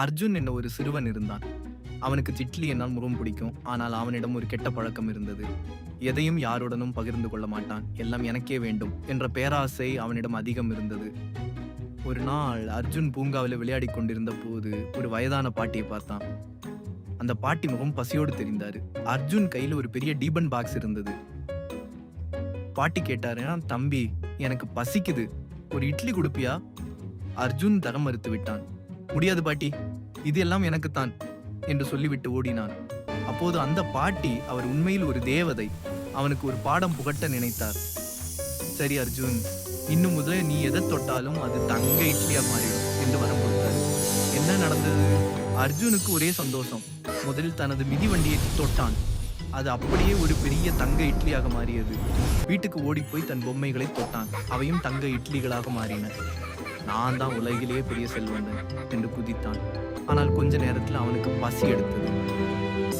அர்ஜுன் என்ற ஒரு சிறுவன் இருந்தான். அவனுக்கு இட்லி என்னால் மிகவும் பிடிக்கும். ஆனால் அவனிடம் ஒரு கெட்ட பழக்கம் இருந்தது. எதையும் யாருடனும் பகிர்ந்து கொள்ள மாட்டான். எல்லாம் எனக்கே வேண்டும் என்ற பேராசை அவனிடம் அதிகம் இருந்தது. ஒரு நாள் அர்ஜுன் பூங்காவில் விளையாடிக் கொண்டிருந்த போது ஒரு வயதான பாட்டியை பார்த்தான். அந்த பாட்டி மிகவும் பசியோடு தெரிந்தாரு. அர்ஜுன் கையில் ஒரு பெரிய டீபன் பாக்ஸ் இருந்தது. பாட்டி கேட்டாரு, தம்பி எனக்கு பசிக்குது, ஒரு இட்லி கொடுப்பியா? அர்ஜுன் தர மறுத்து விட்டான். முடியாது பாட்டி, இது எல்லாம் எனக்குத்தான் என்று சொல்லிவிட்டு ஓடினான். அப்போது அந்த பாட்டி அவர் உண்மையில் ஒரு தேவதை. அவனுக்கு ஒரு பாடம் புகட்ட நினைத்தார். சரி அர்ஜுன், இன்னும் முதல்ல நீ எதை தொட்டாலும் அது தங்க இட்லியா மாறிடும் என்று வரம் கொடுத்தார். என்ன நடந்தது? அர்ஜுனுக்கு ஒரே சந்தோஷம். முதலில் தனது மிதிவண்டியை தொட்டான். அது அப்படியே ஒரு பெரிய தங்க இட்லியாக மாறியது. வீட்டுக்கு ஓடி போய் தன் பொம்மைகளை தொட்டான். அவையும் தங்க இட்லிகளாக மாறின. நான் தான் உலகிலேயே பெரிய செல்வந்தன் என்று குதித்தான். ஆனால் கொஞ்ச நேரத்தில் அவனுக்கு பசி எடுத்தது.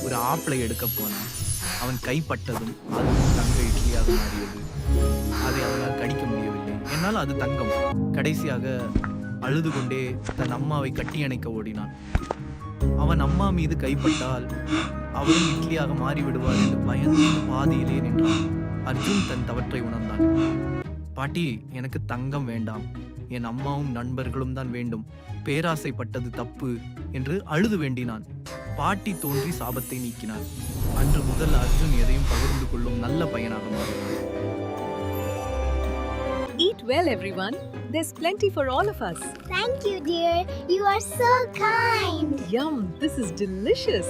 ஒரு ஆப்பிளை எடுக்க போனான். அவன் கைப்பட்டதும் அது தங்க இட்லியாக மாறியது. அதை அவனால் கடிக்க முடியவில்லை. என்னால் அது தங்கம். கடைசியாக அழுது கொண்டே தன் அம்மாவை கட்டி அணைக்க ஓடினான். அவன் அம்மா மீது கைப்பட்டால் அவரும் இட்லியாக மாறிவிடுவார் என்று பயந்து பாதியிலே நின்றான். அர்ஜுன் தன் தவற்றை உணர்ந்தான். பாட்டி, எனக்கு தங்கம் வேண்டாம், என் அம்மாவும் நண்பர்களும் தான் வேண்டும். பேராசைப்பட்டது தப்பு என்று அழுது வேண்டினான். பாட்டி தோன்றி சாபத்தை நீக்கினார். அன்று முதல் அர்ஜுன் எதையும் பகிர்ந்து கொள்ளும் நல்ல பையனாக மாறினான். Eat well, everyone. There's plenty for all of us. Thank you, dear. You are so kind. Yum, this is delicious.